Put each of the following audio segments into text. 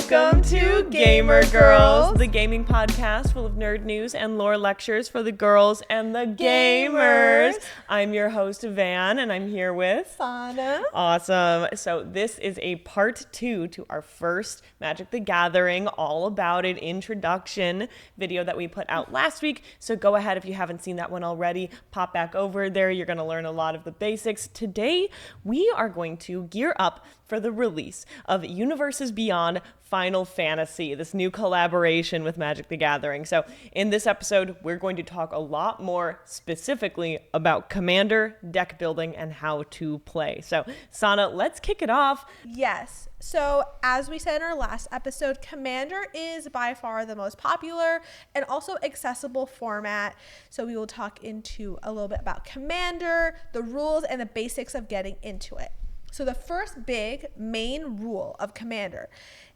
Welcome to Gaymer Girls, the gaming podcast full of nerd news and lore lectures for the girls and the gamers. I'm your host, Van, and I'm here with Sana. Awesome. So this is a part 2 to our first Magic the Gathering All About It introduction video that we put out last week. So go ahead, if you haven't seen that one already, pop back over there. You're going to learn a lot of the basics. Today, we are going to gear up for the release of Universes Beyond Final Fantasy, this new collaboration with Magic the Gathering. So in this episode, we're going to talk a lot more specifically about Commander, deck building, and how to play. So Sana, let's kick it off. Yes. So as we said in our last episode, Commander is by far the most popular and also accessible format. So we will talk into a little bit about Commander, the rules, and the basics of getting into it. So the first big main rule of Commander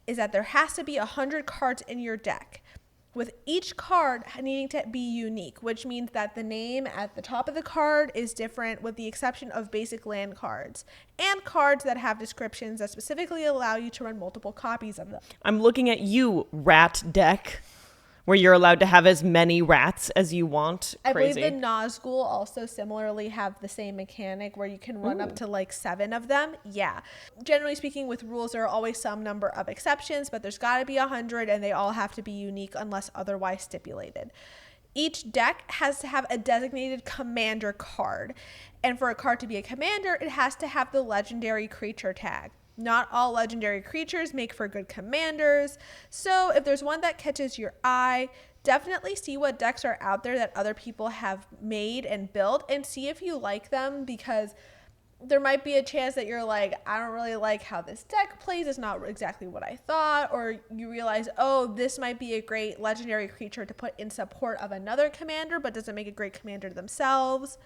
is that there has to be 100 cards in your deck, with each card needing to be unique, which means that the name at the top of the card is different, with the exception of basic land cards and cards that have descriptions that specifically allow you to run multiple copies of them. I'm looking at you, rat deck, where you're allowed to have as many rats as you want. Crazy. I believe the Nazgul also similarly have the same mechanic where you can run up to like 7 of them. Yeah. Generally speaking, with rules, there are always some number of exceptions, but there's got to be 100 and they all have to be unique unless otherwise stipulated. Each deck has to have a designated commander card. And for a card to be a commander, it has to have the legendary creature tag. Not all legendary creatures make for good commanders, so if there's one that catches your eye, definitely see what decks are out there that other people have made and built and see if you like them, because there might be a chance that you're like, I don't really like how this deck plays, it's not exactly what I thought, or you realize, oh, this might be a great legendary creature to put in support of another commander but doesn't make a great commander themselves.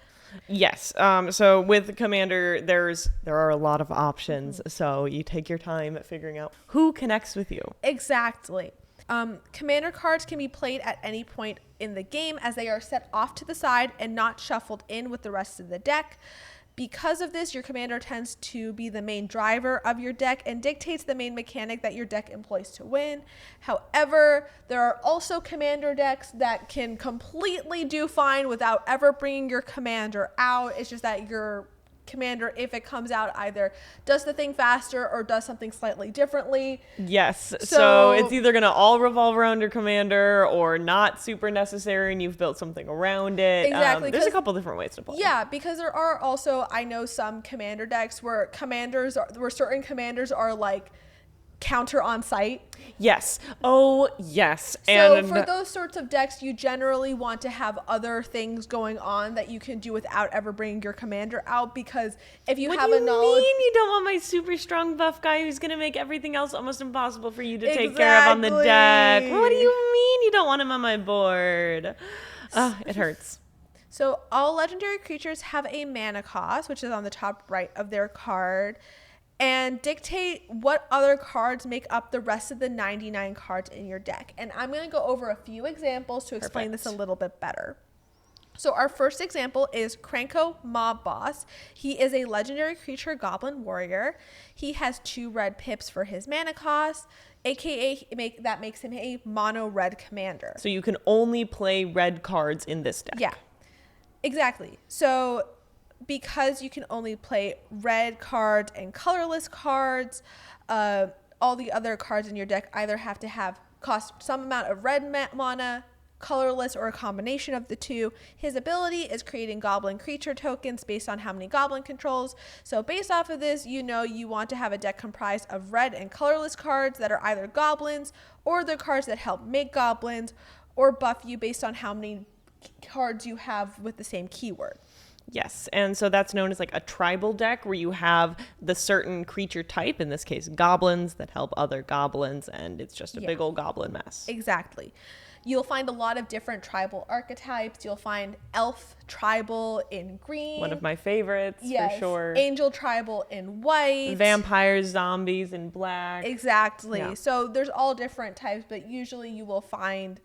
Yes. So with Commander, there are a lot of options. So you take your time figuring out who connects with you. Exactly. Commander cards can be played at any point in the game, as they are set off to the side and not shuffled in with the rest of the deck. Because of this, your commander tends to be the main driver of your deck and dictates the main mechanic that your deck employs to win. However, there are also commander decks that can completely do fine without ever bringing your commander out. It's just that your commander, if it comes out, either does the thing faster or does something slightly differently. Yes. So it's either going to all revolve around your commander or not super necessary and you've built something around it. Exactly. There's a couple different ways to play. Yeah, because there are also, I know some commander decks where certain commanders are like counter on site. Yes. Oh, yes. So for those sorts of decks, you generally want to have other things going on that you can do without ever bringing your commander out, because if you have a knowledge... What do you mean you don't want my super strong buff guy who's going to make everything else almost impossible for you to take care of on the deck? What do you mean you don't want him on my board? It hurts. So all legendary creatures have a mana cost, which is on the top right of their card, and dictate what other cards make up the rest of the 99 cards in your deck. And I'm going to go over a few examples to explain this a little bit better. So our first example is Kranko Mob Boss. He is a legendary creature goblin warrior. He has 2 red pips for his mana cost, aka that makes him a mono red commander. So you can only play red cards in this deck. Yeah, exactly. So because you can only play red cards and colorless cards, all the other cards in your deck either have to cost some amount of red mana, colorless, or a combination of the two. His ability is creating goblin creature tokens based on how many goblin controls. So based off of this, you want to have a deck comprised of red and colorless cards that are either goblins or the cards that help make goblins or buff you based on how many cards you have with the same keyword. Yes, and so that's known as like a tribal deck, where you have the certain creature type, in this case goblins, that help other goblins, and it's just a big old goblin mess. Exactly. You'll find a lot of different tribal archetypes. You'll find elf tribal in green. One of my favorites, for sure. Angel tribal in white. Vampires, zombies in black. Exactly. Yeah. So there's all different types, but usually you will find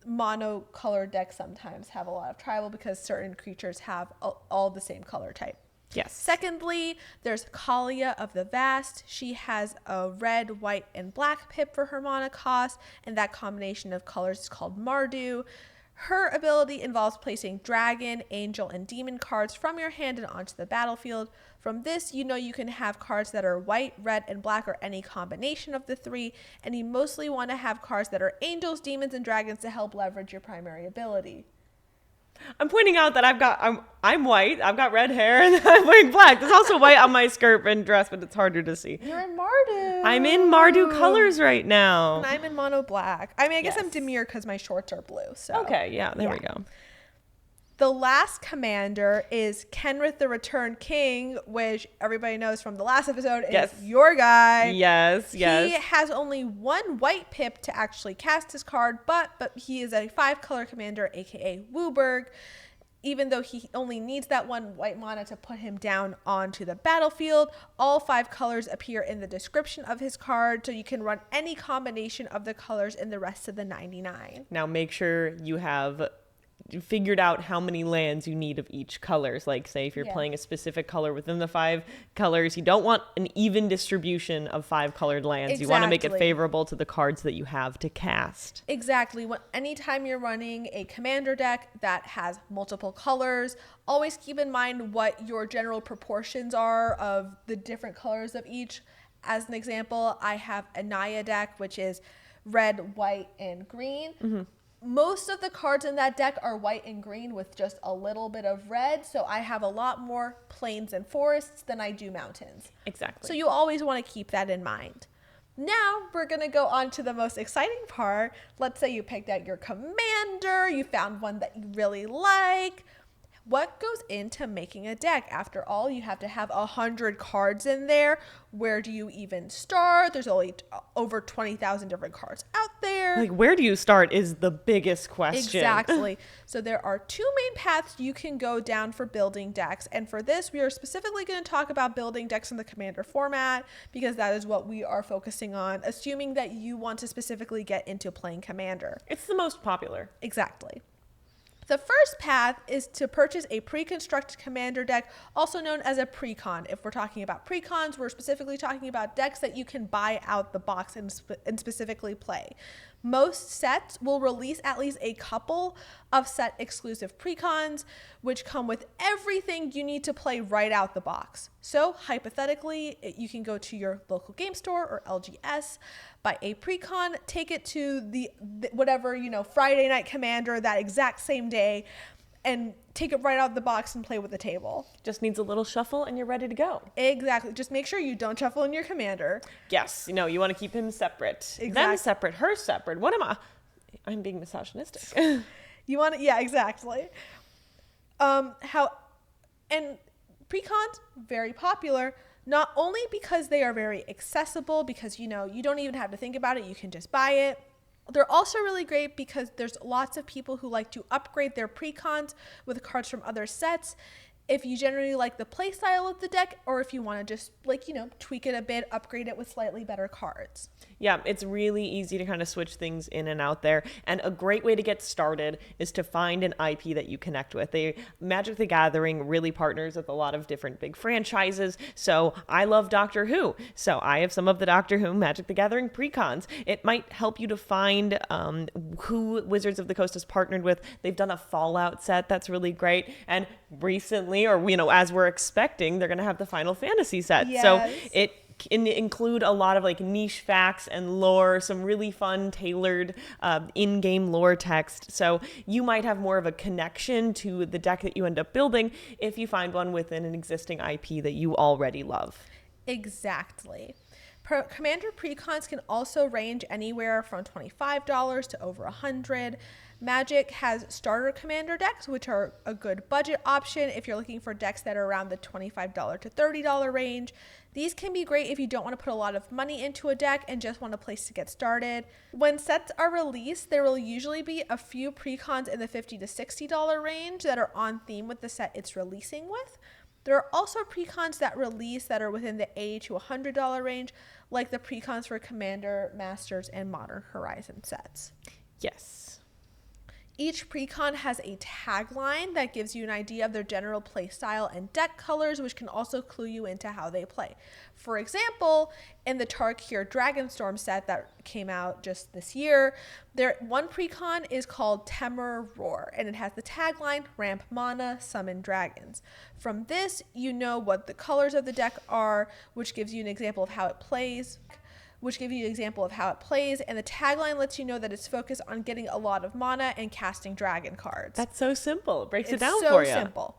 monocolored decks sometimes have a lot of tribal because certain creatures have all the same color type. Yes. Secondly, there's Kavya of the Vast. She has a red, white, and black pip for her mana cost, and that combination of colors is called Mardu. Her ability involves placing dragon, angel, and demon cards from your hand and onto the battlefield. From this, you know you can have cards that are white, red, and black, or any combination of the three, and you mostly want to have cards that are angels, demons, and dragons to help leverage your primary ability. I'm pointing out that I'm white. I've got red hair, and I'm wearing black. There's also white on my skirt and dress, but it's harder to see. You're in Mardu. I'm in Mardu colors right now. And I'm in mono black. I mean, I guess Yes. I'm demure because my shorts are blue. So Okay, yeah, there we go. The last commander is Kenrith the Returned King, which everybody knows from the last episode Yes. is your guy. Yes, yes. He has only one white pip to actually cast his card, but he is a 5-color commander, aka Wooburg. Even though he only needs that one white mana to put him down onto the battlefield, all 5 colors appear in the description of his card, so you can run any combination of the colors in the rest of the 99. Now make sure you have figured out how many lands you need of each colors. Like, say if you're playing a specific color within the 5 colors, you don't want an even distribution of 5 colored lands. You want to make it favorable to the cards that you have to cast. Exactly. Anytime you're running a commander deck that has multiple colors, always keep in mind what your general proportions are of the different colors of each. As an example, I have a Naya deck, which is red, white, and green. Mm-hmm. Most of the cards in that deck are white and green with just a little bit of red. So I have a lot more plains and forests than I do mountains. Exactly. So you always want to keep that in mind. Now we're going to go on to the most exciting part. Let's say you picked out your commander. You found one that you really like. What goes into making a deck? After all, you have to have 100 cards in there. Where do you even start? There's only over 20,000 different cards out there. Like, where do you start is the biggest question. Exactly. So there are 2 main paths you can go down for building decks. And for this, we are specifically going to talk about building decks in the commander format because that is what we are focusing on, assuming that you want to specifically get into playing commander. It's the most popular. Exactly. The first path is to purchase a pre-constructed commander deck, also known as a precon. If we're talking about precons, we're specifically talking about decks that you can buy out the box and specifically play. Most sets will release at least a couple of set exclusive precons, which come with everything you need to play right out the box. So hypothetically, you can go to your local game store or LGS, buy a precon, take it to the whatever, Friday Night Commander that exact same day, and take it right out of the box and play with the table. Just needs a little shuffle and you're ready to go. Exactly. Just make sure you don't shuffle in your commander. Yes. You want to keep him separate. Exactly. Them separate, her separate. What am I? I'm being misogynistic. You want to, yeah, exactly. And precons, very popular, not only because they are very accessible, because, you don't even have to think about it. You can just buy it. They're also really great because there's lots of people who like to upgrade their precons with cards from other sets. If you generally like the play style of the deck, or if you want to just tweak it a bit, upgrade it with slightly better cards. Yeah, it's really easy to kind of switch things in and out there. And a great way to get started is to find an IP that you connect with. Magic the Gathering really partners with a lot of different big franchises. So I love Doctor Who. So I have some of the Doctor Who Magic the Gathering precons. It might help you to find who Wizards of the Coast has partnered with. They've done a Fallout set that's really great. And recently, or as we're expecting, they're going to have the Final Fantasy set. Yes. So it can include a lot of niche facts and lore, some really fun tailored in-game lore text. So you might have more of a connection to the deck that you end up building if you find one within an existing IP that you already love. Exactly. Commander precons can also range anywhere from $25 to over $100. Magic has starter commander decks, which are a good budget option if you're looking for decks that are around the $25 to $30 range. These can be great if you don't want to put a lot of money into a deck and just want a place to get started. When sets are released, there will usually be a few precons in the $50 to $60 range that are on theme with the set it's releasing with. There are also precons that release that are within the $80 to $100 range, like the precons for Commander, Masters, and Modern Horizon sets. Yes. Each Precon has a tagline that gives you an idea of their general play style and deck colors, which can also clue you into how they play. For example, in the Tarkir Dragonstorm set that came out just this year, one Precon is called Temur Roar, and it has the tagline, ramp mana, summon dragons. From this, you know what the colors of the deck are, which gives you an example of how it plays. And the tagline lets you know that it's focused on getting a lot of mana and casting dragon cards. That's so simple. It breaks it down It's for you. so simple.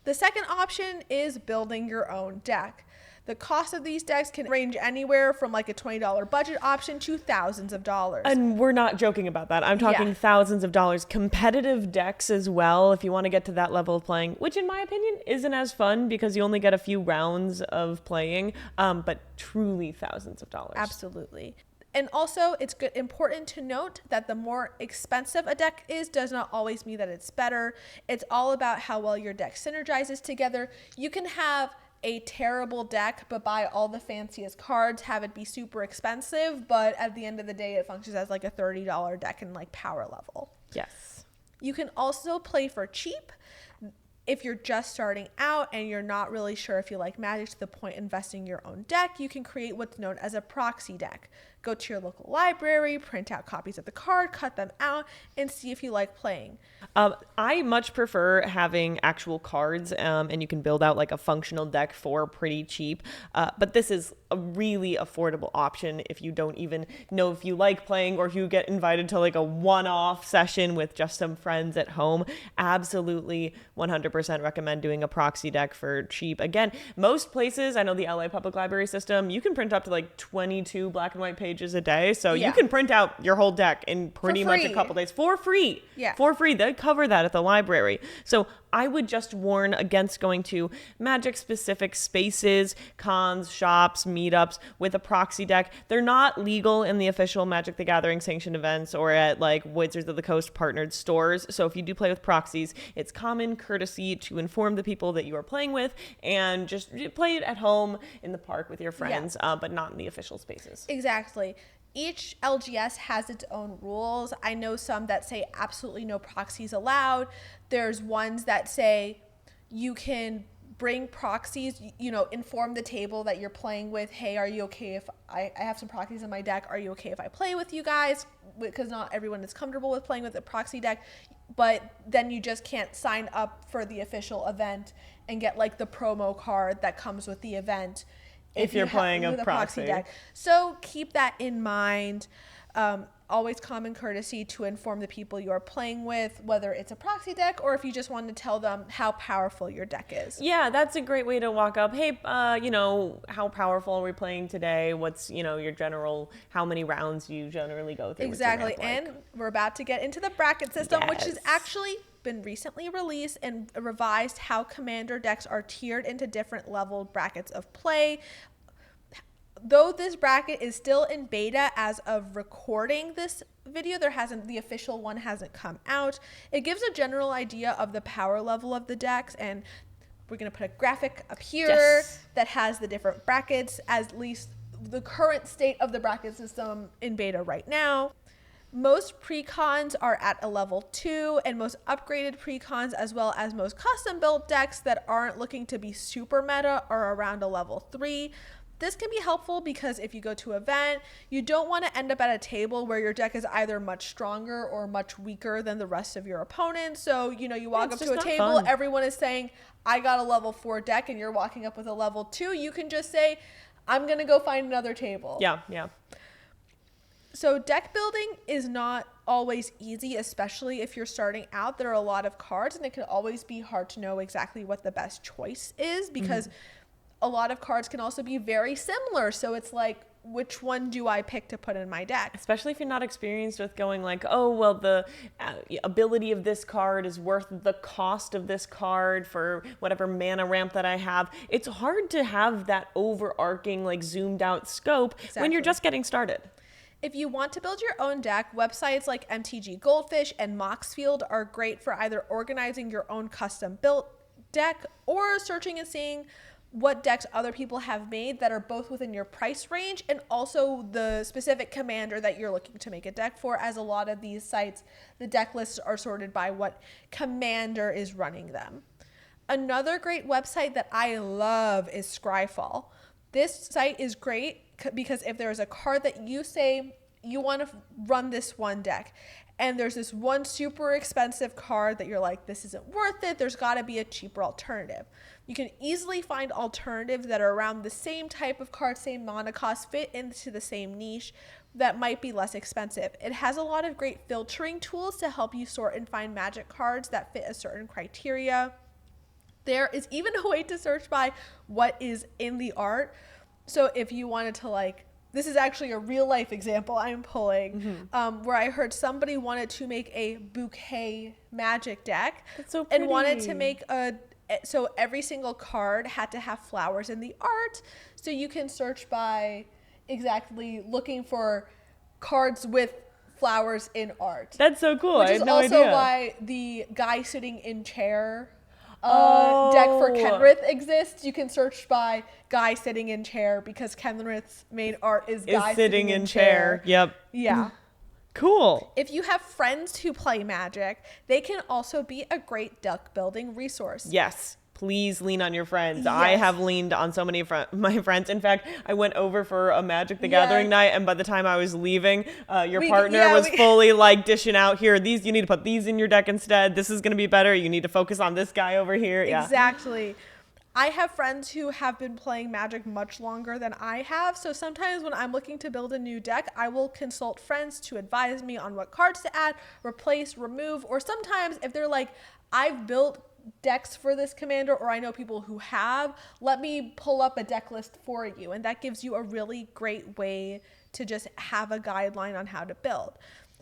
The second option is building your own deck. The cost of these decks can range anywhere from like a $20 budget option to thousands of dollars. And we're not joking about that. I'm talking thousands of dollars. Competitive decks as well, if you want to get to that level of playing, which in my opinion isn't as fun because you only get a few rounds of playing, but truly thousands of dollars. Absolutely. And also, it's important to note that the more expensive a deck is does not always mean that it's better. It's all about how well your deck synergizes together. You can have a terrible deck but buy all the fanciest cards, have it be super expensive, but at the end of the day it functions as like a $30 deck in like power level. Yes. You can also play for cheap if you're just starting out and you're not really sure if you like Magic to the point investing your own deck. You can create what's known as a proxy deck. Go to your local library, print out copies of the card, cut them out, and see if you like playing. I much prefer having actual cards, and you can build out like a functional deck for pretty cheap. But this is a really affordable option if you don't even know if you like playing or if you get invited to like a one-off session with just some friends at home. Absolutely 100% recommend doing a proxy deck for cheap. Again, most places, I know the LA Public Library system, you can print up to like 22 black and white pages a day. So you can print out your whole deck in pretty much a couple days for free. Yeah. For free. They cover that at the library. So I would just warn against going to Magic specific spaces, cons, shops, meetups with a proxy deck. They're not legal in the official Magic the Gathering sanctioned events or at like Wizards of the Coast partnered stores. So if you do play with proxies, it's common courtesy to inform the people that you are playing with and just play it at home in the park with your friends, but not in the official spaces. Exactly. Each LGS has its own rules. I know some that say absolutely no proxies allowed. There's ones that say you can bring proxies, inform the table that you're playing with, hey, are you okay if I have some proxies in my deck? Are you okay if I play with you guys? Because not everyone is comfortable with playing with a proxy deck, but then you just can't sign up for the official event and get like the promo card that comes with the event. If you're playing a proxy deck. So keep that in mind. Always common courtesy to inform the people you're playing with, whether it's a proxy deck or if you just want to tell them how powerful your deck is. Yeah, that's a great way to walk up. Hey, how powerful are we playing today? What's, your general, how many rounds do you generally go through? Exactly. And we're about to get into the bracket system, which has actually been recently released and revised how Commander decks are tiered into different level brackets of play. Though this bracket is still in beta as of recording this video, the official one hasn't come out. It gives a general idea of the power level of the decks, and we're going to put a graphic up here that has the different brackets, at least the current state of the bracket system in beta right now. Most precons are at a level 2, and most upgraded precons, as well as most custom built decks that aren't looking to be super meta, are around a level 3. This can be helpful because if you go to an event, you don't want to end up at a table where your deck is either much stronger or much weaker than the rest of your opponents. So, you walk up to a table, everyone is saying, I got a level 4 deck, and you're walking up with a level 2. You can just say, I'm going to go find another table. Yeah. So deck building is not always easy, especially if you're starting out. There are a lot of cards, and it can always be hard to know exactly what the best choice is because a lot of cards can also be very similar. So it's like, which one do I pick to put in my deck? Especially if you're not experienced with going like, oh, well, the ability of this card is worth the cost of this card for whatever mana ramp that I have. It's hard to have that overarching, like zoomed out scope when you're just getting started. If you want to build your own deck, websites like MTG Goldfish and Moxfield are great for either organizing your own custom built deck or searching and seeing what decks other people have made that are both within your price range and also the specific commander that you're looking to make a deck for, as a lot of these sites, the deck lists are sorted by what commander is running them. Another great website that I love is Scryfall. This site is great because if there's a card that you say you want to run this one deck, and there's this one super expensive card that you're like, this isn't worth it, there's got to be a cheaper alternative. You can easily find alternatives that are around the same type of card, same mana cost, fit into the same niche that might be less expensive. It has a lot of great filtering tools to help you sort and find Magic cards that fit a certain criteria. There is even a way to search by what is in the art. So if you wanted to like, this is actually a real life example I'm pulling, where I heard somebody wanted to make a bouquet Magic deck. That's so pretty. And wanted to make so every single card had to have flowers in the art. So you can search by exactly looking for cards with flowers in art. That's so cool. Which I is had no also idea. why the guy sitting in chair deck for Kenrith exists. You can search by guy sitting in chair because Kenrith's main art is guy sitting in chair. Yep. Yeah. Cool. If you have friends who play Magic, they can also be a great deck building resource. Yes. Please lean on your friends. Yes. I have leaned on so many my friends. In fact, I went over for a Magic the Gathering night, and by the time I was leaving, your partner was fully like dishing out, here, these, you need to put these in your deck instead. This is going to be better. You need to focus on this guy over here. Yeah. Exactly. I have friends who have been playing Magic much longer than I have. So sometimes when I'm looking to build a new deck, I will consult friends to advise me on what cards to add, replace, remove, or sometimes if they're like, I've built decks for this commander, or I know people who have, let me pull up a deck list for you. And that gives you a really great way to just have a guideline on how to build.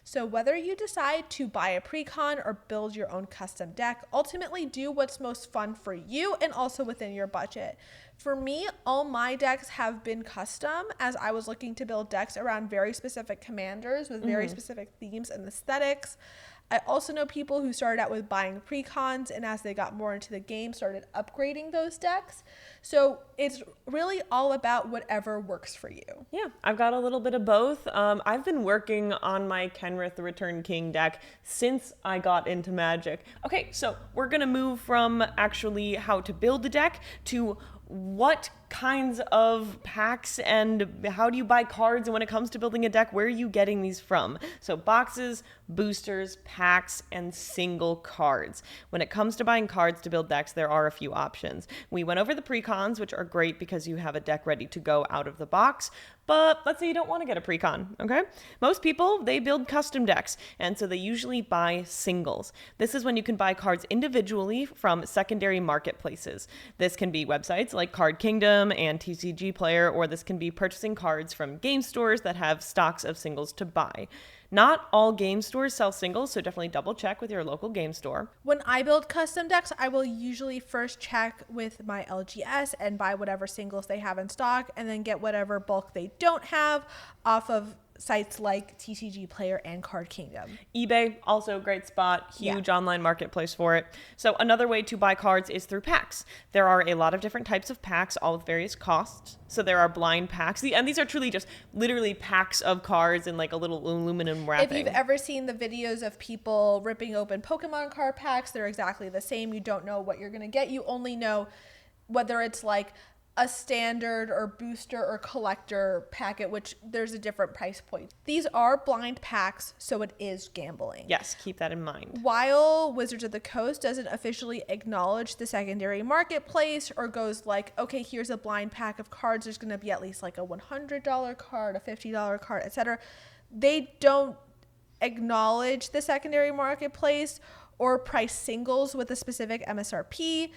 So whether you decide to buy a Precon or build your own custom deck, ultimately do what's most fun for you and also within your budget. For me, all my decks have been custom as I was looking to build decks around very specific commanders with very specific themes and aesthetics. I also know people who started out with buying Precons and as they got more into the game started upgrading those decks. So it's really all about whatever works for you. Yeah, I've got a little bit of both. I've been working on my Kenrith the Return King deck since I got into Magic. Okay, so we're going to move from actually how to build a deck to what kinds of packs and how do you buy cards, and when it comes to building a deck, where are you getting these from? So boxes, boosters, packs, and single cards. When it comes to buying cards to build decks, there are a few options. We went over the Precons, which are great because you have a deck ready to go out of the box. But let's say you don't want to get a Precon, okay? Most people, they build custom decks, and so they usually buy singles. This is when you can buy cards individually from secondary marketplaces. This can be websites like Card Kingdom and TCG Player, or this can be purchasing cards from game stores that have stocks of singles to buy. Not all game stores sell singles, so definitely double check with your local game store. When I build custom decks, I will usually first check with my LGS and buy whatever singles they have in stock and then get whatever bulk they don't have off of sites like TCG Player and Card Kingdom. eBay, also a great spot, huge online marketplace for it. So another way to buy cards is through packs. There are a lot of different types of packs, all with various costs. So there are blind packs, and these are truly just literally packs of cards in like a little aluminum wrapping. If you've ever seen the videos of people ripping open Pokemon card packs, they're exactly the same. You don't know what you're going to get. You only know whether it's like a standard or booster or collector packet, which there's a different price point. These are blind packs, so it is gambling. Yes, keep that in mind. While Wizards of the Coast doesn't officially acknowledge the secondary marketplace or goes like, okay, here's a blind pack of cards, there's going to be at least like a $100 card, a $50 card, etc. They don't acknowledge the secondary marketplace or price singles with a specific MSRP.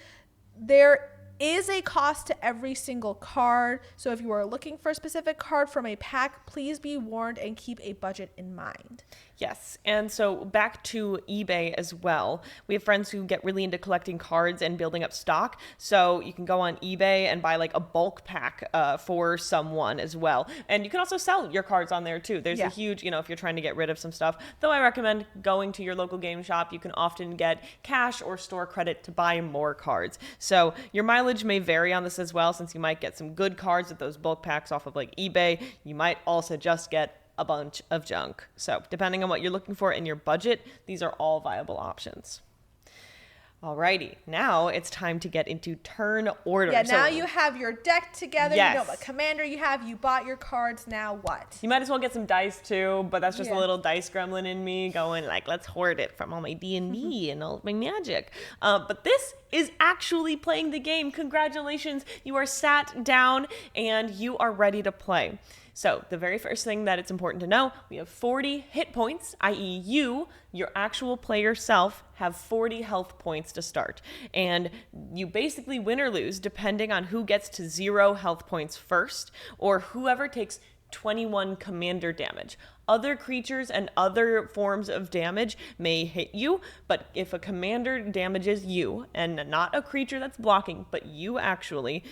There is a cost to every single card. So if you are looking for a specific card from a pack, please be warned and keep a budget in mind. Yes, and so back to eBay as well. We have friends who get really into collecting cards and building up stock. So you can go on eBay and buy like a bulk pack for someone as well. And you can also sell your cards on there too. There's a huge, if you're trying to get rid of some stuff, though I recommend going to your local game shop. You can often get cash or store credit to buy more cards. So your mileage mileage may vary on this as well, since you might get some good cards with those bulk packs off of like eBay. You might also just get a bunch of junk. So depending on what you're looking for in your budget, these are all viable options. Alrighty, now it's time to get into turn order. Yeah, now you have your deck together. Yes. You know what commander you have. You bought your cards. Now what? You might as well get some dice too, but that's just a little dice gremlin in me going like, let's hoard it from all my D&D and all my magic. But this is actually playing the game. Congratulations, you are sat down and you are ready to play. So the very first thing that it's important to know, we have 40 hit points, i.e. you, your actual player self, have 40 health points to start. And you basically win or lose depending on who gets to 0 health points first, or whoever takes 21 commander damage. Other creatures and other forms of damage may hit you, but if a commander damages you, and not a creature that's blocking, but you actually,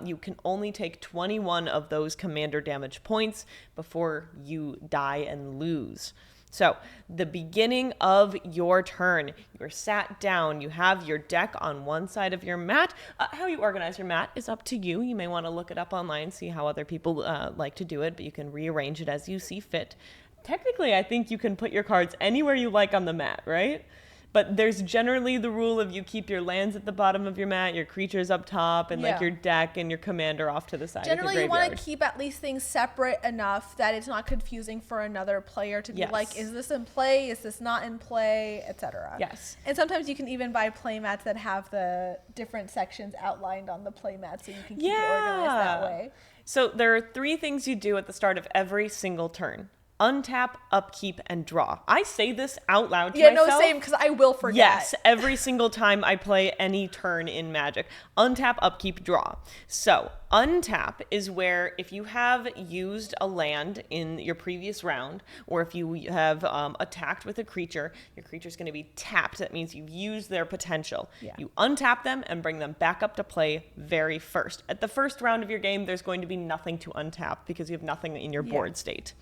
you can only take 21 of those commander damage points before you die and lose. So the beginning of your turn, you're sat down, you have your deck on one side of your mat. How you organize your mat is up to you. You may want to look it up online, see how other people like to do it, but you can rearrange it as you see fit. Technically, I think you can put your cards anywhere you like on the mat, right? But there's generally the rule of you keep your lands at the bottom of your mat, your creatures up top, and like your deck and your commander off to the side. Generally, you want to keep at least things separate enough that it's not confusing for another player to be like, is this in play? Is this not in play? Etc. Yes. And sometimes you can even buy playmats that have the different sections outlined on the playmat so you can keep it organized that way. So there are 3 things you do at the start of every single turn. Untap, upkeep, and draw. I say this out loud to myself. Yeah, no, same, because I will forget. Yes, every single time I play any turn in Magic. Untap, upkeep, draw. So, untap is where if you have used a land in your previous round, or if you have attacked with a creature, your creature's going to be tapped. That means you've used their potential. Yeah. You untap them and bring them back up to play very first. At the first round of your game, there's going to be nothing to untap because you have nothing in your board state.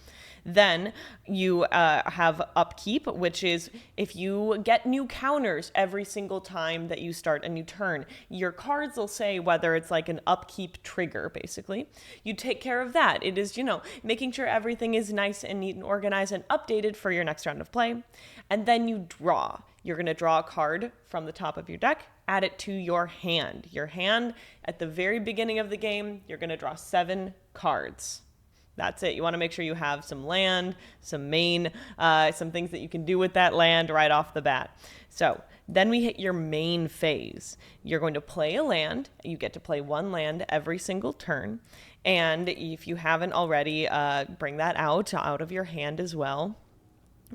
Then you have upkeep, which is if you get new counters every single time that you start a new turn. Your cards will say whether it's like an upkeep trigger, basically. You take care of that. It is, making sure everything is nice and neat and organized and updated for your next round of play. And then you draw. You're going to draw a card from the top of your deck, add it to your hand. Your hand, at the very beginning of the game, you're going to draw 7 cards. That's it. You want to make sure you have some land, some main, some things that you can do with that land right off the bat. So then we hit your main phase. You're going to play a land. You get to play 1 land every single turn. And if you haven't already, bring that out of your hand as well.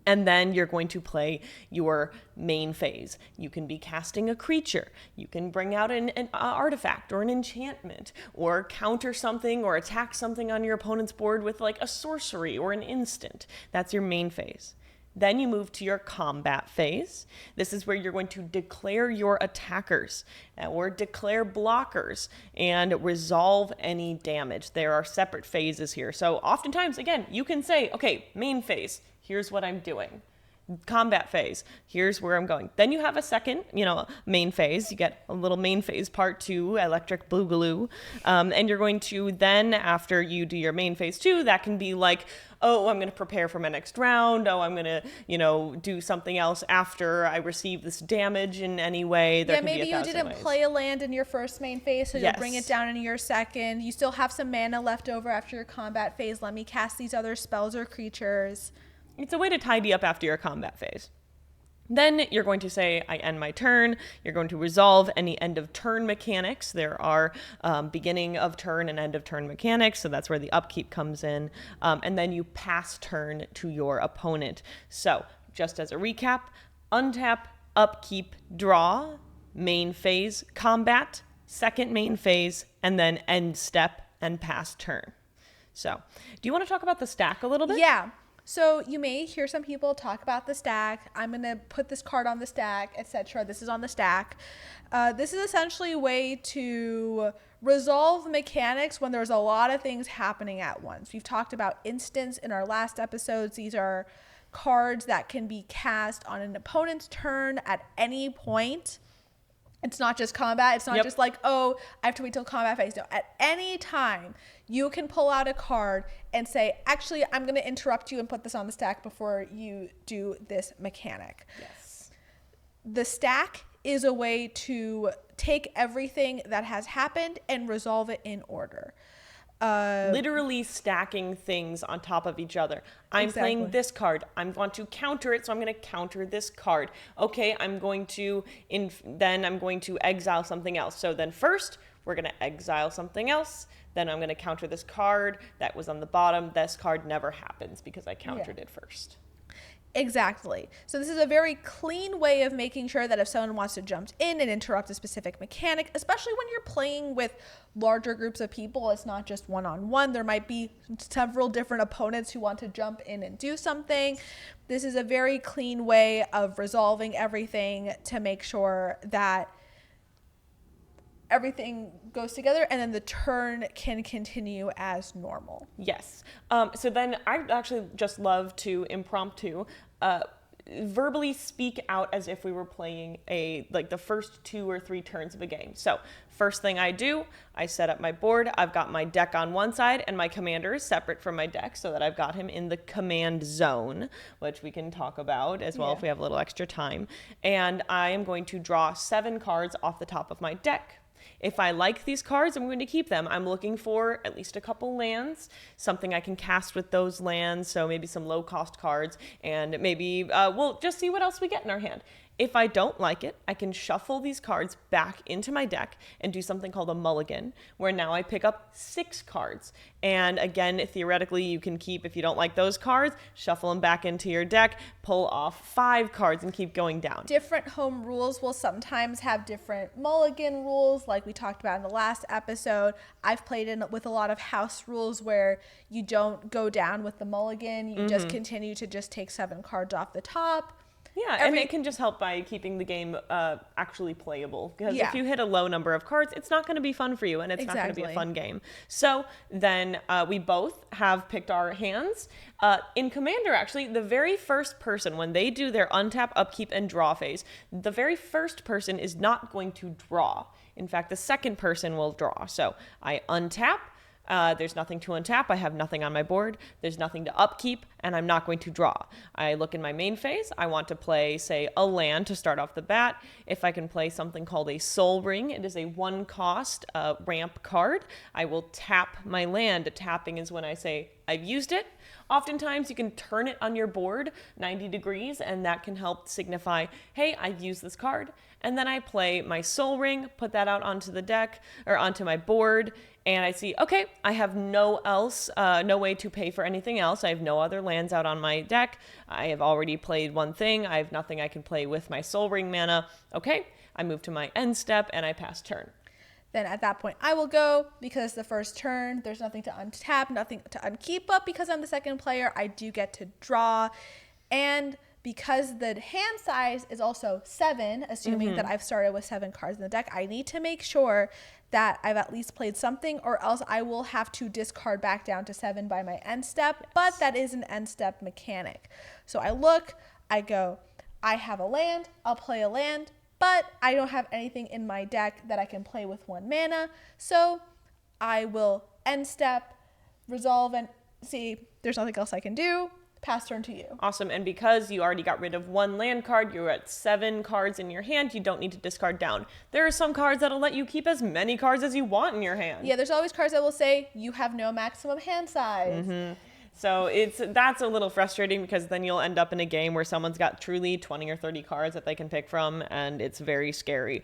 And then you're going to play your main phase. You can be casting a creature. You can bring out an artifact or an enchantment, or counter something or attack something on your opponent's board with like a sorcery or an instant. That's your main phase. Then you move to your combat phase. This is where you're going to declare your attackers or declare blockers and resolve any damage. There are separate phases here. So oftentimes, again, you can say, okay, main phase, here's what I'm doing. Combat phase, here's where I'm going. Then you have a second, main phase. You get a little main phase part 2, electric boogaloo. And you're going to then, after you do your main phase 2, that can be like, oh, I'm going to prepare for my next round. Oh, I'm going to, do something else after I receive this damage in any way. There maybe you didn't play a land in your first main phase, so you'll bring it down into your second. You still have some mana left over after your combat phase. Let me cast these other spells or creatures. It's a way to tidy up after your combat phase. Then you're going to say, I end my turn. You're going to resolve any end of turn mechanics. There are beginning of turn and end of turn mechanics, so that's where the upkeep comes in. And then you pass turn to your opponent. So just as a recap, untap, upkeep, draw, main phase, combat, second main phase, and then end step and pass turn. So do you want to talk about the stack a little bit? Yeah. So you may hear some people talk about the stack. I'm going to put this card on the stack, etc. This is on the stack. This is essentially a way to resolve mechanics when there's a lot of things happening at once. We've talked about instants in our last episodes. These are cards that can be cast on an opponent's turn at any point. It's not just combat. It's not Yep. just like, oh, I have to wait till combat phase. No, at any time, you can pull out a card and say, actually, I'm going to interrupt you and put this on the stack before you do this mechanic. Yes. The stack is a way to take everything that has happened and resolve it in order. Literally stacking things on top of each other. I'm playing Exactly. this card. I want to counter it, so I'm going to counter this card. Okay, I'm going to exile something else. So then first, we're going to exile something else. Then I'm going to counter this card that was on the bottom. This card never happens because I countered it first. Exactly. So this is a very clean way of making sure that if someone wants to jump in and interrupt a specific mechanic, especially when you're playing with larger groups of people, it's not just one-on-one. There might be several different opponents who want to jump in and do something. This is a very clean way of resolving everything to make sure that everything goes together and then the turn can continue as normal. Yes. So then I actually just love to impromptu verbally speak out as if we were playing the first 2 or 3 turns of a game. So first thing I do, I set up my board. I've got my deck on one side and my commander is separate from my deck so that I've got him in the command zone, which we can talk about as well if we have a little extra time. And I am going to draw 7 cards off the top of my deck. If I like these cards, I'm going to keep them. I'm looking for at least a couple lands, something I can cast with those lands, so maybe some low-cost cards, and maybe we'll just see what else we get in our hand. If I don't like it, I can shuffle these cards back into my deck and do something called a mulligan, where now I pick up 6 cards. And again, theoretically, you can keep, if you don't like those cards, shuffle them back into your deck, pull off 5 cards, and keep going down. Different home rules will sometimes have different mulligan rules, like we talked about in the last episode. I've played in with a lot of house rules where you don't go down with the mulligan. You just continue to just take 7 cards off the top. Yeah, and it can just help by keeping the game actually playable. Because if you hit a low number of cards, it's not going to be fun for you, and it's not going to be a fun game. So then we both have picked our hands. In Commander, actually, the very first person, when they do their untap, upkeep, and draw phase, the very first person is not going to draw. In fact, the second person will draw. So I untap. There's nothing to untap. I have nothing on my board. There's nothing to upkeep, and I'm not going to draw. I look in my main phase. I want to play, say, a land to start off the bat. If I can play something called a Soul Ring, it is a 1-cost ramp card. I will tap my land. Tapping is when I say I've used it. Oftentimes, you can turn it on your board 90 degrees, and that can help signify, hey, I've used this card. And then I play my Soul Ring, put that out onto the deck, or onto my board, and I see, okay, I have no way to pay for anything else. I have no other lands out on my deck. I have already played one thing. I have nothing I can play with my Soul Ring mana. Okay, I move to my end step, and I pass turn. Then at that point, I will go because it's the first turn. There's nothing to untap, nothing to unkeep, but because I'm the second player, I do get to draw. And because the hand size is also 7, assuming that I've started with 7 cards in the deck, I need to make sure that I've at least played something, or else I will have to discard back down to 7 by my end step, but that is an end step mechanic. So I look, I go, I have a land, I'll play a land, but I don't have anything in my deck that I can play with 1 mana, so I will end step, resolve, and see there's nothing else I can do. Pass turn to you. Awesome. And because you already got rid of 1 land card, you're at 7 cards in your hand. You don't need to discard down. There are some cards that'll let you keep as many cards as you want in your hand. Yeah, there's always cards that will say you have no maximum hand size. So that's a little frustrating because then you'll end up in a game where someone's got truly 20 or 30 cards that they can pick from, and it's very scary.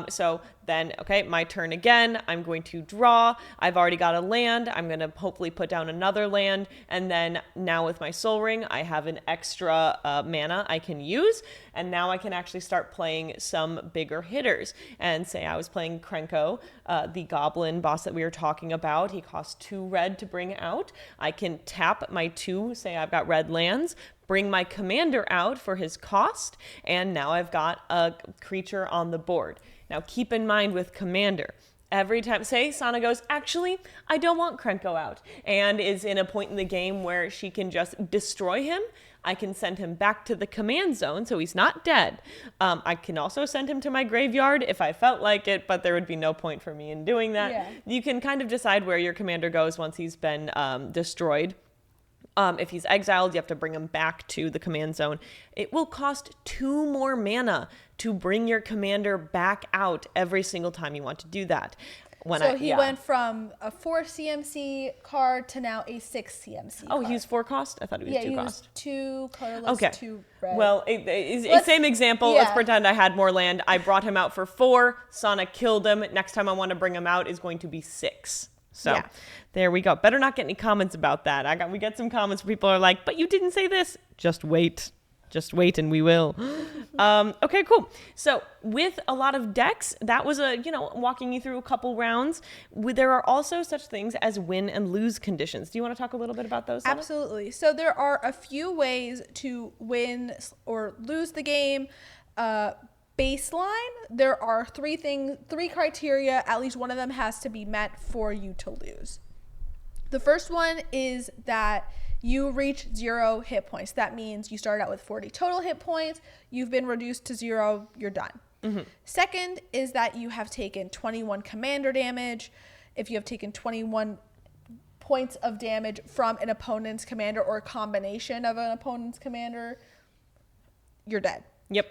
So then, okay, my turn again. I'm going to draw. I've already got a land. I'm going to hopefully put down another land, and then now with my Soul Ring, I have an extra mana I can use, and now I can actually start playing some bigger hitters. And say I was playing Krenko, the goblin boss that we were talking about. He costs 2 red to bring out. I can tap my 2, say I've got red lands, bring my commander out for his cost, and now I've got a creature on the board. Now keep in mind with commander, every time, say Sana goes, actually, I don't want Krenko out, and is in a point in the game where she can just destroy him, I can send him back to the command zone, so he's not dead. I can also send him to my graveyard if I felt like it, but there would be no point for me in doing that. Yeah. You can kind of decide where your commander goes once he's been destroyed. If he's exiled, you have to bring him back to the command zone. It will cost 2 more mana to bring your commander back out every single time you want to do that. So he went from a 4 CMC card to now a 6 CMC card. Oh, he was 4 cost? I thought he was 2 cost. 2 colorless, Okay. 2 red. Well, same example. Yeah. Let's pretend I had more land. I brought him out for 4. Sana killed him. Next time I want to bring him out is going to be 6. So Yeah. there we go. Better not get any comments about that. We get some comments where people are like, but you didn't say this. Just wait. Just wait and we will. Okay, cool. So with a lot of decks, that was walking you through a couple rounds. There are also such things as win and lose conditions. Do you want to talk a little bit about those, Sana? Absolutely. So there are a few ways to win or lose the game. Baseline, there are 3 criteria. At least one of them has to be met for you to lose. The first one is that you reach 0 hit points. That means you start out with 40 total hit points. You've been reduced to 0. You're done. Mm-hmm. Second is that you have taken 21 commander damage. If you have taken 21 points of damage from an opponent's commander or a combination of an opponent's commander, you're dead. Yep.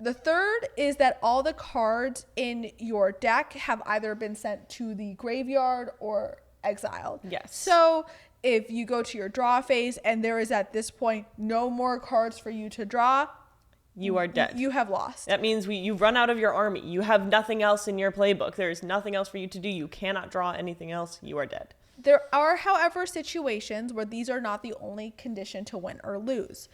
The third is that all the cards in your deck have either been sent to the graveyard or exiled. Yes. So if you go to your draw phase and there is at this point no more cards for you to draw, you are dead. You have lost. That means you've run out of your army. You have nothing else in your playbook. There's nothing else for you to do. You cannot draw anything else. You are dead. There are, however, situations where these are not the only condition to win or lose.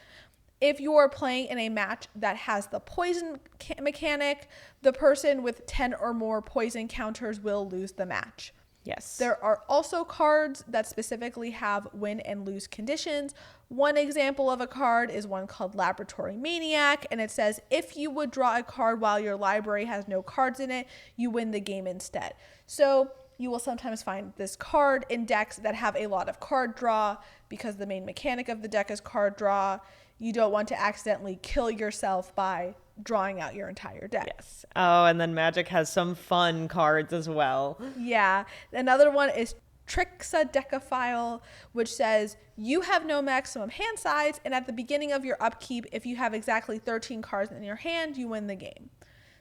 If you are playing in a match that has the poison mechanic, the person with 10 or more poison counters will lose the match. Yes. There are also cards that specifically have win and lose conditions. One example of a card is one called Laboratory Maniac, and it says if you would draw a card while your library has no cards in it, you win the game instead. So you will sometimes find this card in decks that have a lot of card draw because the main mechanic of the deck is card draw. You don't want to accidentally kill yourself by drawing out your entire deck. Yes. Oh, and then Magic has some fun cards as well. Yeah. Another one is Trixadecaphile, which says you have no maximum hand size, and at the beginning of your upkeep, if you have exactly 13 cards in your hand, you win the game.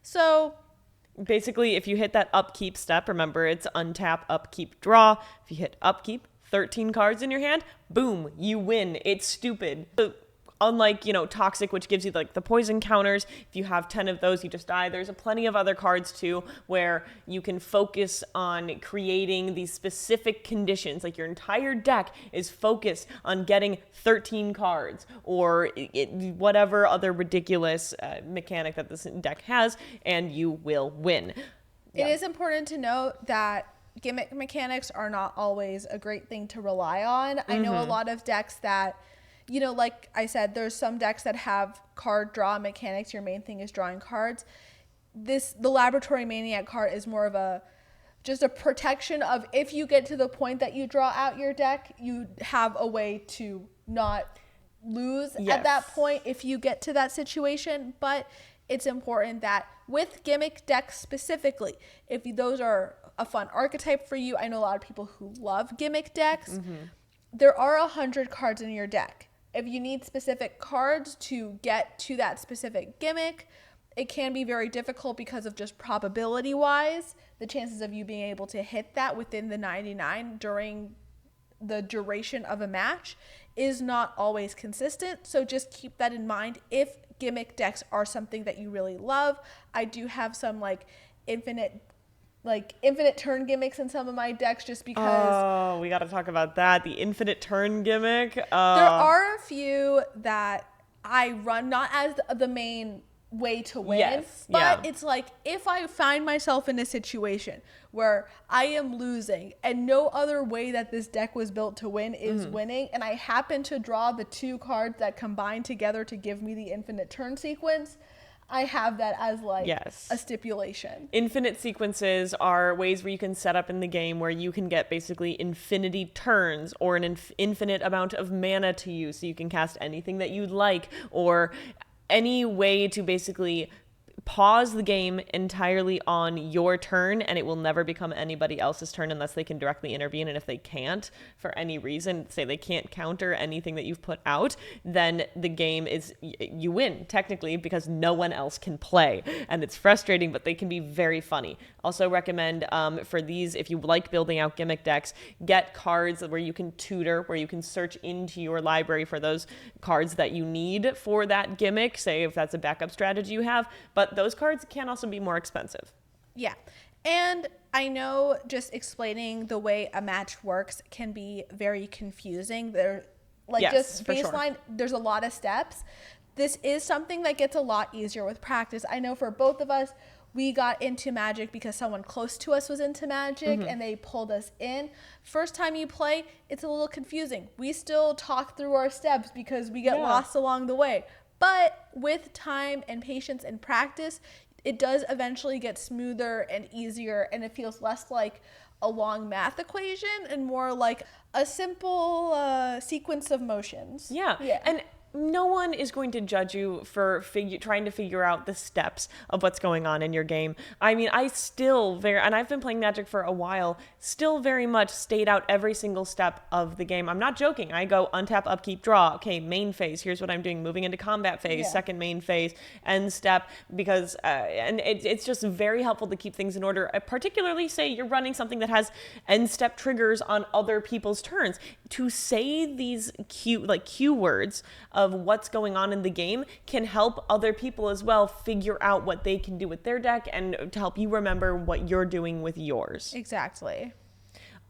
So basically, if you hit that upkeep step, remember it's untap, upkeep, draw. If you hit upkeep, 13 cards in your hand, boom, you win. It's stupid. So, unlike, Toxic, which gives you like the poison counters, if you have 10 of those, you just die. There's plenty of other cards too where you can focus on creating these specific conditions. Like your entire deck is focused on getting 13 cards or whatever other ridiculous mechanic that this deck has, and you will win. It is important to note that gimmick mechanics are not always a great thing to rely on. I know a lot of decks that, like I said, there's some decks that have card draw mechanics. Your main thing is drawing cards. The Laboratory Maniac card is more of just a protection of if you get to the point that you draw out your deck, you have a way to not lose at that point if you get to that situation. But it's important that with gimmick decks specifically, if those are a fun archetype for you, I know a lot of people who love gimmick decks, there are 100 cards in your deck. If you need specific cards to get to that specific gimmick, it can be very difficult because of just probability-wise. The chances of you being able to hit that within the 99 during the duration of a match is not always consistent. So just keep that in mind if gimmick decks are something that you really love. I do have some infinite turn gimmicks in some of my decks just because. Oh, we got to talk about that. The infinite turn gimmick. There are a few that I run not as the main way to win, but it's like if I find myself in a situation where I am losing and no other way that this deck was built to win is winning, and I happen to draw the 2 cards that combine together to give me the infinite turn sequence, I have that as like Yes. a stipulation. Infinite sequences are ways where you can set up in the game where you can get basically infinity turns or an infinite amount of mana to use, so you can cast anything that you'd like, or any way to basically pause the game entirely on your turn, and it will never become anybody else's turn unless they can directly intervene. And if they can't, for any reason, say they can't counter anything that you've put out, then the game is, you win technically, because no one else can play. And it's frustrating, but they can be very funny. Also recommend for these, if you like building out gimmick decks, get cards where you can tutor, where you can search into your library for those cards that you need for that gimmick, say if that's a backup strategy you have. But those cards can also be more expensive. Yeah. And I know just explaining the way a match works can be very confusing. There, like, yes, just for baseline, sure. There's a lot of steps. This is something that gets a lot easier with practice. I know for both of us, we got into Magic because someone close to us was into Magic and they pulled us in. First time you play, it's a little confusing. We still talk through our steps because we get lost along the way. But with time and patience and practice, it does eventually get smoother and easier, and it feels less like a long math equation and more like a simple sequence of motions. Yeah. And no one is going to judge you for trying to figure out the steps of what's going on in your game. I mean, I still and I've been playing Magic for a while, still very much stayed out every single step of the game. I'm not joking. I go untap, upkeep, draw. Okay, main phase. Here's what I'm doing. Moving into combat phase, second main phase, end step. Because, and it's just very helpful to keep things in order. Particularly, say you're running something that has end step triggers on other people's turns. To say these cue words of what's going on in the game can help other people as well figure out what they can do with their deck, and to help you remember what you're doing with yours. Exactly.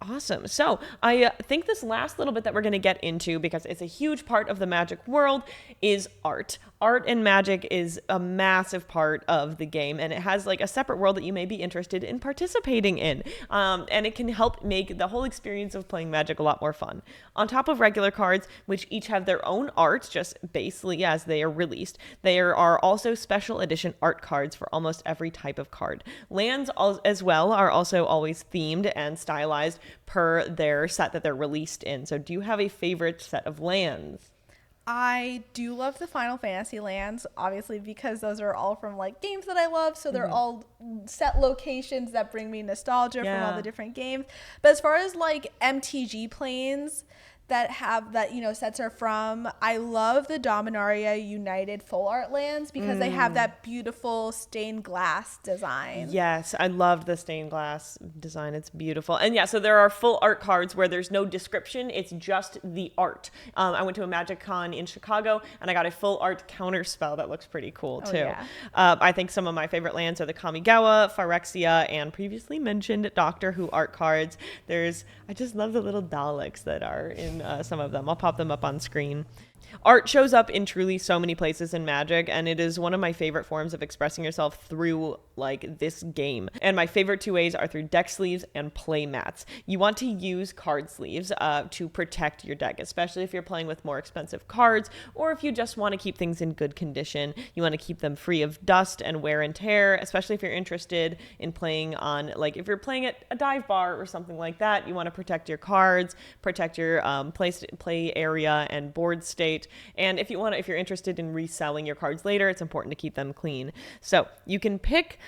Awesome. So I think this last little bit that we're going to get into, because it's a huge part of the Magic world, is art. Art in Magic is a massive part of the game, and it has like a separate world that you may be interested in participating in. And it can help make the whole experience of playing Magic a lot more fun. On top of regular cards, which each have their own art, just basically as they are released, there are also special edition art cards for almost every type of card. Lands as well are also always themed and stylized per their set that they're released in. So do you have a favorite set of lands? I do love the Final Fantasy lands, obviously, because those are all from like games that I love. So they're all set locations that bring me nostalgia from all the different games. But as far as like MTG planes that have that, sets are from, I love the Dominaria United full art lands because they have that beautiful stained glass design. Yes, I loved the stained glass design. It's beautiful. And yeah, so there are full art cards where there's no description. It's just the art. I went to a Magic Con in Chicago and I got a full art counter spell that looks pretty cool too. Yeah. I think some of my favorite lands are the Kamigawa, Phyrexia, and previously mentioned Doctor Who art cards. I just love the little Daleks that are in some of them. I'll pop them up on screen. Art shows up in truly so many places in Magic, and it is one of my favorite forms of expressing yourself through like this game. And my favorite two ways are through deck sleeves and play mats. You want to use card sleeves to protect your deck, especially if you're playing with more expensive cards, or if you just want to keep things in good condition. You want to keep them free of dust and wear and tear, especially if you're interested in playing on, like if you're playing at a dive bar or something like that, you want to protect your cards, protect your play area and board state. And if you're interested in reselling your cards later, it's important to keep them clean. So you can pick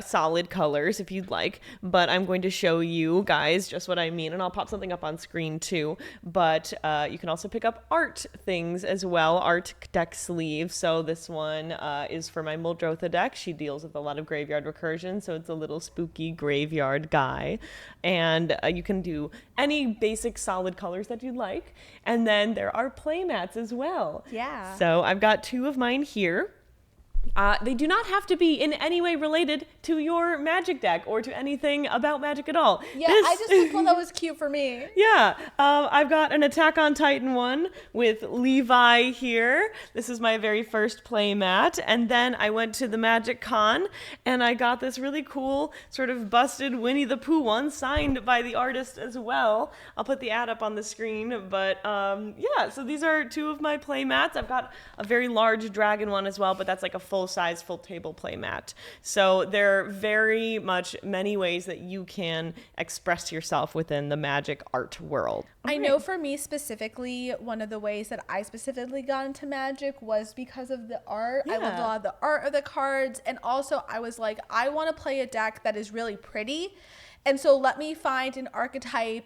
solid colors if you'd like, but I'm going to show you guys just what I mean, and I'll pop something up on screen too. But you can also pick up art things as well, art deck sleeves. So this one is for my Muldrotha deck. She deals with a lot of graveyard recursion, so it's a little spooky graveyard guy. And you can do any basic solid colors that you'd like. And then there are playmats as well. Yeah. So I've got two of mine here. They do not have to be in any way related to your Magic deck or to anything about Magic at all. Yeah, I just picked one that was cute for me. Yeah, I've got an Attack on Titan one with Levi here. This is my very first play mat. And then I went to the Magic Con and I got this really cool sort of busted Winnie the Pooh one signed by the artist as well. I'll put the ad up on the screen. But yeah, so these are two of my play mats. I've got a very large dragon one as well, but that's like a full size full table play mat. So there are very much many ways that you can express yourself within the Magic art world. I know for me specifically, one of the ways that I specifically got into Magic was because of the art. I loved a lot of the art of the cards. And also I was like, I want to play a deck that is really pretty. And so let me find an archetype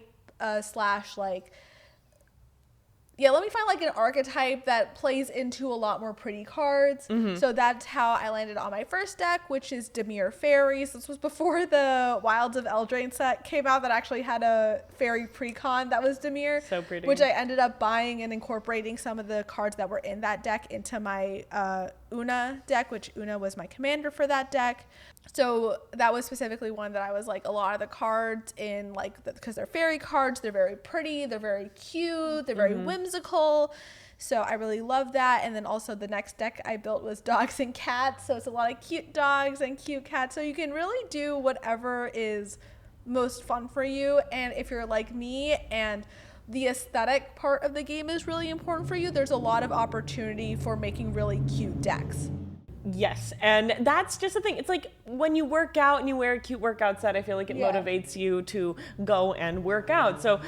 let me find like an archetype that plays into a lot more pretty cards. So that's how I landed on my first deck, which is Dimir Fairies. This was before the Wilds of Eldraine set came out that actually had a fairy precon that was Dimir. So pretty. Which I ended up buying and incorporating some of the cards that were in that deck into my Una deck, which Una was my commander for that deck. So that was specifically one that I was like, a lot of the cards in like, because they're fairy cards, they're very pretty, they're very cute, they're very whimsical. So I really love that. And then also the next deck I built was dogs and cats. So it's a lot of cute dogs and cute cats. So you can really do whatever is most fun for you. And if you're like me and the aesthetic part of the game is really important for you, there's a lot of opportunity for making really cute decks. Yes, and that's just the thing. It's like when you work out and you wear a cute workout set, I feel like it motivates you to go and work out. So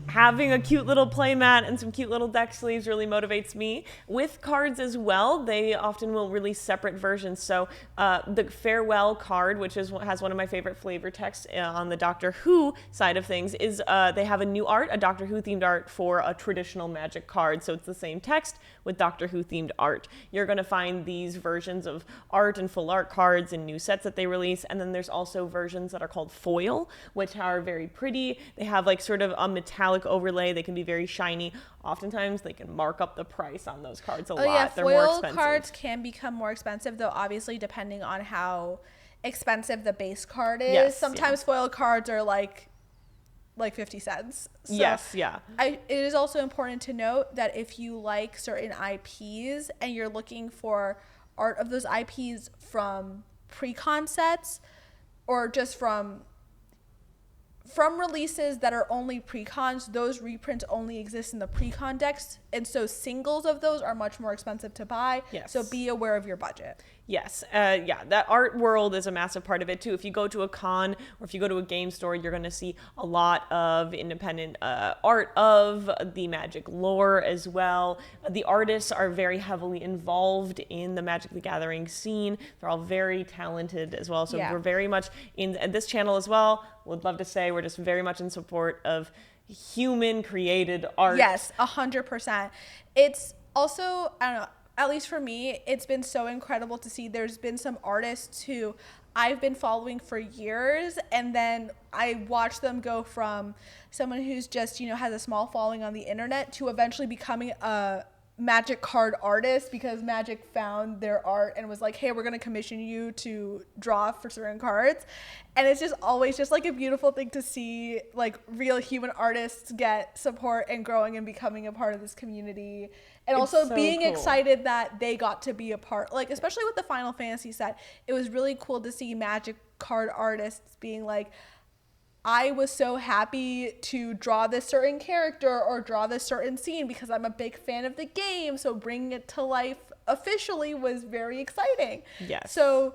having a cute little playmat and some cute little deck sleeves really motivates me. With cards as well, they often will release separate versions. So the Farewell card, which has one of my favorite flavor texts on the Doctor Who side of things, is they have a new art, a Doctor Who themed art for a traditional Magic card. So it's the same text with Doctor Who themed art. You're going to find these versions of art and full art cards in new sets that they release. And then there's also versions that are called foil, which are very pretty. They have like sort of a metallic overlay. They can be very shiny. Oftentimes they can mark up the price on those cards a lot. Yeah, they're more foil expensive. cards can become more expensive, though obviously depending on how expensive the base card is. Yes, sometimes foil cards are like 50 cents. So yes, yeah. It is also important to note that if you like certain IPs and you're looking for art of those IPs from pre-con sets or just from releases that are only pre-cons, those reprints only exist in the pre-con decks, and so singles of those are much more expensive to buy. Yes. So be aware of your budget. Yes, that art world is a massive part of it too. If you go to a con or if you go to a game store, you're going to see a lot of independent art of the Magic lore as well. The artists are very heavily involved in the Magic the Gathering scene. They're all very talented as well. So we're very much in this channel as well. Would love to say we're just very much in support of human created art. Yes, 100%. It's also, I don't know, at least for me, it's been so incredible to see. There's been some artists who I've been following for years, and then I watch them go from someone who's just, has a small following on the internet to eventually becoming a Magic card artist because Magic found their art and was like, hey, we're going to commission you to draw for certain cards. And it's just always just like a beautiful thing to see, like real human artists get support and growing and becoming a part of this community. And It's also so being cool. excited that they got to be a part, like especially with the Final Fantasy set, it was really cool to see Magic card artists being like, I was so happy to draw this certain character or draw this certain scene because I'm a big fan of the game. So bringing it to life officially was very exciting. Yes. So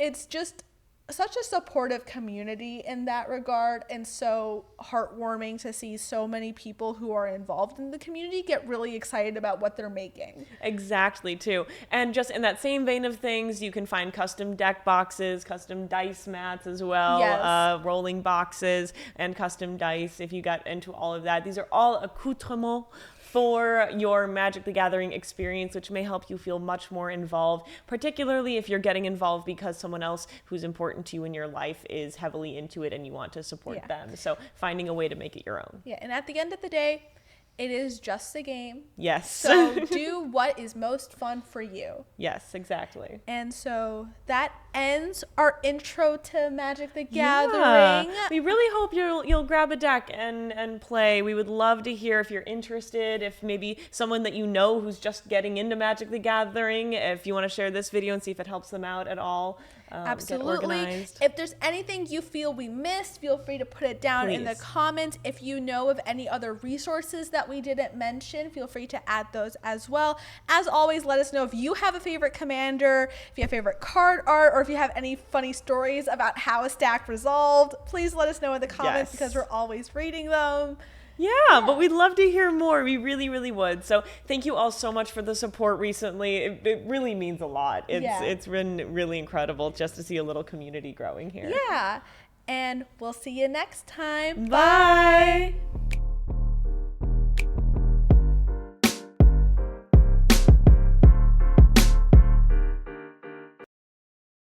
it's just such a supportive community in that regard, and so heartwarming to see so many people who are involved in the community get really excited about what they're making. Exactly, too. And just in that same vein of things, you can find custom deck boxes, custom dice mats as well, Yes. rolling boxes, and custom dice if you got into all of that. These are all accoutrements for your Magic the Gathering experience, which may help you feel much more involved, particularly if you're getting involved because someone else who's important to you in your life is heavily into it and you want to support them. So finding a way to make it your own. Yeah, and at the end of the day, it is just a game. Yes. So do what is most fun for you. Yes, exactly. And so that ends our intro to Magic the Gathering. Yeah. We really hope you'll grab a deck and play. We would love to hear if you're interested, if maybe someone that you know who's just getting into Magic the Gathering, if you want to share this video and see if it helps them out at all. Absolutely. organized. If there's anything you feel we missed, feel free to put it down in the Please. comments. If you know of any other resources that we didn't mention, feel free to add those as well. As always, let us know if you have a favorite commander, if you have favorite card art, or if you have any funny stories about how a stack resolved. Please let us know in the comments because we're always reading them. Yeah, but we'd love to hear more. We really, really would. So thank you all so much for the support recently. It really means a lot. It's been really incredible just to see a little community growing here. Yeah. And we'll see you next time. Bye.